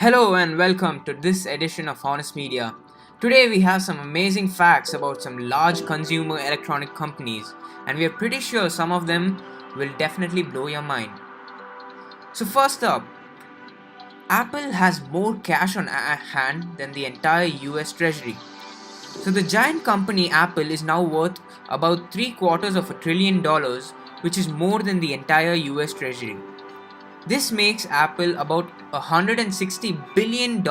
Hello and welcome to this edition of Honest Media. Today we have some amazing facts about some large consumer electronic companies, and we are pretty sure some of them will definitely blow your mind. So, first up, Apple has more cash on hand than the entire US Treasury. So, the giant company Apple is now worth about three quarters of $1 trillion, which is more than the entire US Treasury. This makes Apple about $160 billion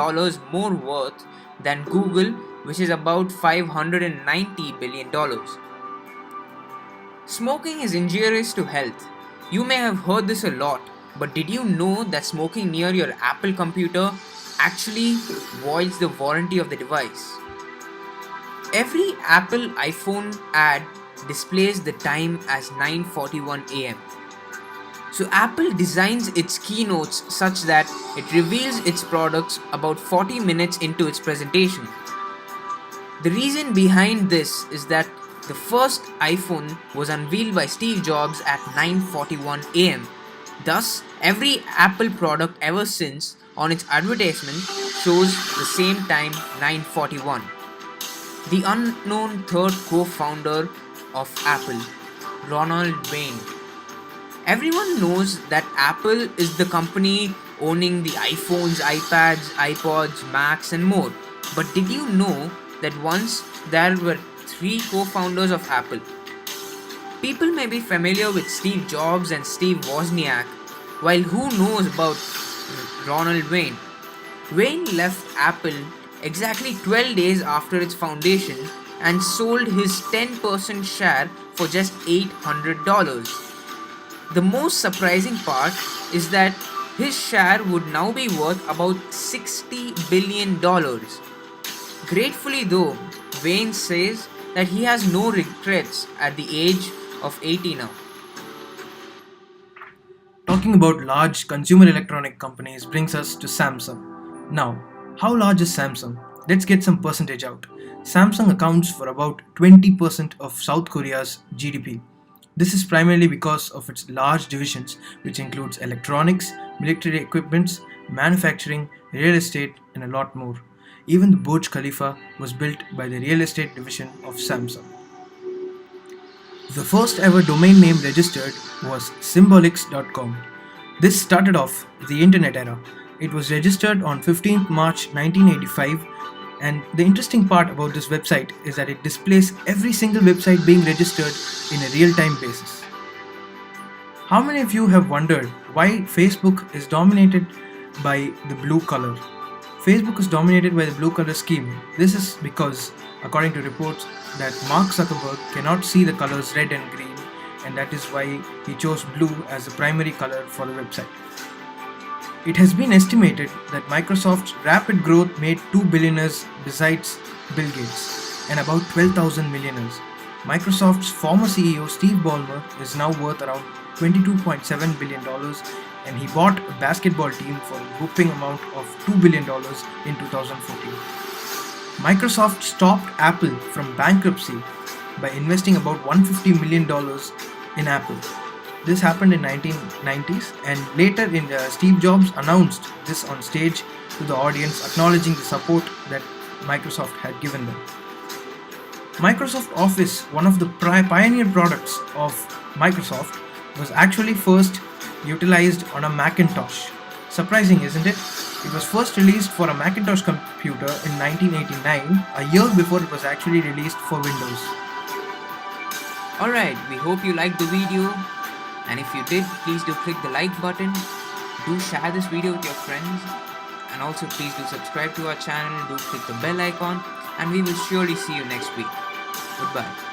more worth than Google, which is about $590 billion. Smoking is injurious to health. You may have heard this a lot, but did you know that smoking near your Apple computer actually voids the warranty of the device? Every Apple iPhone ad displays the time as 9:41 am. So Apple designs its keynotes such that it reveals its products about 40 minutes into its presentation. The reason behind this is that the first iPhone was unveiled by Steve Jobs at 9:41 am. Thus, every Apple product ever since on its advertisement shows the same time 9:41. The unknown third co-founder of Apple, Ronald Wayne. Everyone knows that Apple is the company owning the iPhones, iPads, iPods, Macs, and more. But did you know that once there were three co founders of Apple? People may be familiar with Steve Jobs and Steve Wozniak, while who knows about Ronald Wayne? Wayne left Apple exactly 12 days after its foundation and sold his 10% share for just $800. The most surprising part is that his share would now be worth about $60 billion. Gratefully, though, Wayne says that he has no regrets at the age of 80 now. Talking about large consumer electronic companies brings us to Samsung. Now, how large is Samsung? Let's get some percentage out. Samsung accounts for about 20% of South Korea's GDP. This is primarily because of its large divisions, which includes electronics, military equipments, manufacturing, real estate, and a lot more. Even the Burj Khalifa was built by the real estate division of Samsung. The first ever domain name registered was symbolics.com. This started off the internet era. It was registered on 15th March 1985, and the interesting part about this website is that it displays every single website being registered in a real-time basis. How many of you have wondered why Facebook is dominated by the blue color? Facebook is dominated by the blue color scheme. This is because, according to reports, that Mark Zuckerberg cannot see the colors red and green, and that is why he chose blue as the primary color for the website. It has been estimated that Microsoft's rapid growth made two billionaires besides Bill Gates and about 12,000 millionaires. Microsoft's former CEO Steve Ballmer is now worth around $22.7 billion, and he bought a basketball team for a whopping amount of $2 billion in 2014. Microsoft stopped Apple from bankruptcy by investing about $150 million in Apple. This happened in 1990s, and later Steve Jobs announced this on stage to the audience, acknowledging the support that Microsoft had given them. Microsoft Office, one of the pioneer products of Microsoft, was actually first utilized on a Macintosh. Surprising, isn't it? It was first released for a Macintosh computer in 1989, a year before it was actually released for Windows. Alright, we hope you liked the video, and if you did, please do click the like button, do share this video with your friends, and also please do subscribe to our channel, do click the bell icon, and we will surely see you next week. Goodbye.